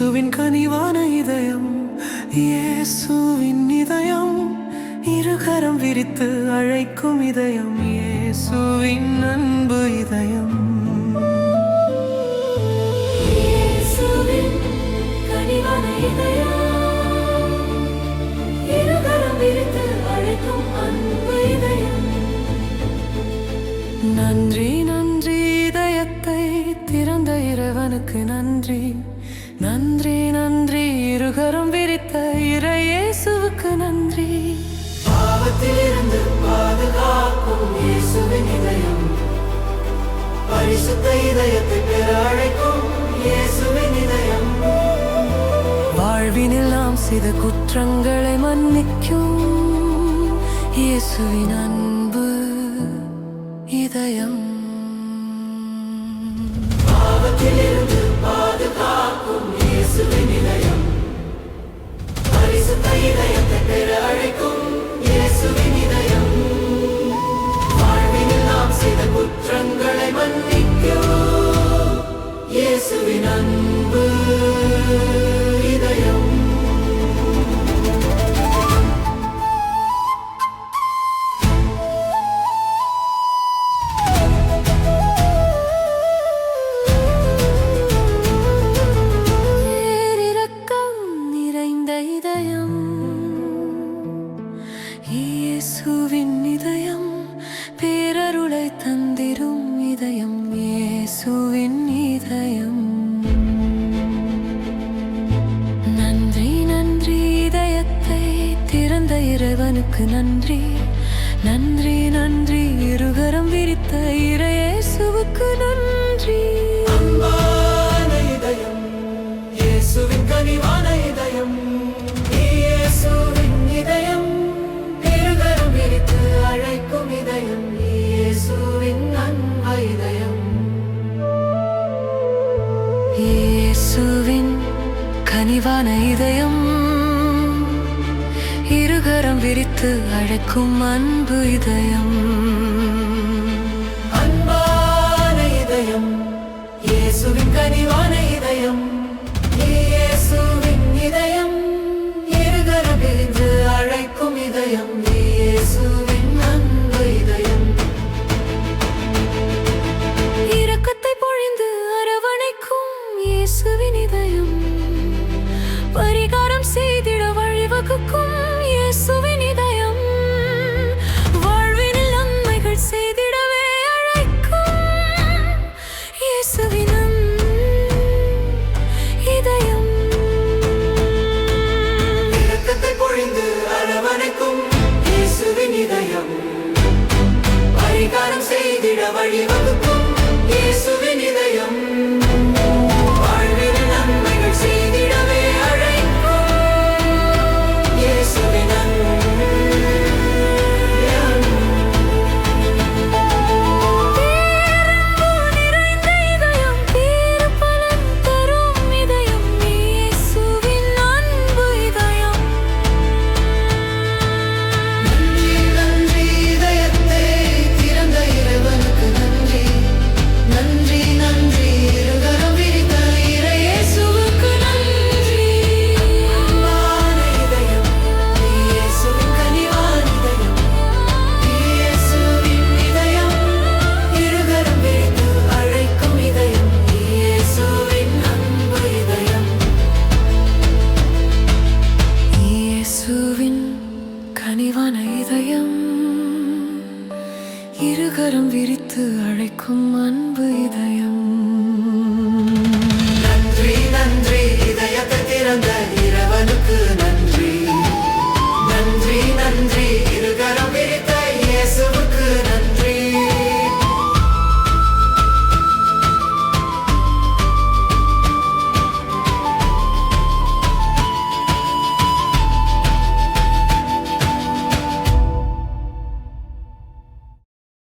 இயேசுவின் கனிவான இதயம், இயேசுவின் இதயம், இருகரம் விரித்து அழைக்கும் இதயம், இயேசுவின் அன்பு இதயம். இயேசுவின் கனிவான இதயம், இருகரம் விரித்து அழைக்கும் அன்பு இதயம். நன்றி நன்றி, இதயத்தை திறந்த இறைவனுக்கு நன்றி. நன்றி நன்றி, இருகரம் விரித்த இறை இயேசுவுக்கு நன்றி. பாவத்திலிருந்து பாதுகாக்கும் இயேசுவின் இதயம், பரிசுத்த இதயத்தை பெற அழைக்கும் இயேசுவின் இதயம். வாழ்வினில் நாம் செய்த குற்றங்களை மன்னிக்கும் இயேசுவின் அன்பு இதயம். பாவத்திலிருந்து பாதுகாக்கும் இயேசுவின் இதயம், பரிசுத்த இதயத்தை பெற அழைக்கும் இயேசுவின் இதயம். வாழ்வினில் நாம் செய்த குற்றங்களை மன்னிக்கும் இயேசுவின் அன்பு இதயம். இயேசுவின் இதயம், பேரருளை தந்திரும் இதயம், இயேசுவின் இதயம். நன்றி நன்றி, இதயத்தை திறந்த இறைவனுக்கு நன்றி. நன்றி நன்றி, இருகரம் விரித்த இறை இயேசுவுக்கு நன்றி. அன்பான இதயம், இயேசுவின் கனிவான இதயம், இயேசுவின் இதயம், இருகரம் விரித்து அழைக்கும் இதயம், இயேசுவின் அன்பு இதயம். இயேசுவின் கனிவான இதயம், இருகரம் விரித்து அழைக்கும் அன்பு இதயம். அன்பான இதயம், இயேசுவின் கனிவான இதயம், இயேசுவின் இதயம், இருகரம் விரித்து அழைக்கும் இதயம், இயேசுவின் அன்பு இதயம். இரக்கத்தை பொழிந்து அரவணைக்கும் இயேசுவின் இதயம், பரிகாரம் செய்திட வழிவகுக்கும் இயேசுவின் இதயம், வாழ்வினில் நன்மைகள் செய்திடவே அழைக்கும் இயேசுவின் இதயம். இரக்கத்தை பொழிந்து அரவணைக்கும் இயேசுவின் இதயம், பரிகாரம் செய்திட வழிவகுக்கும் இயேசுவின் இதயம், வாழ்வினில் நன்மைகள் செய்திடவே அழைக்கும் இயேசுவின் கனிவான இதயம், இருகரம் விரித்து அழைக்கும் அன்பு இதயம்.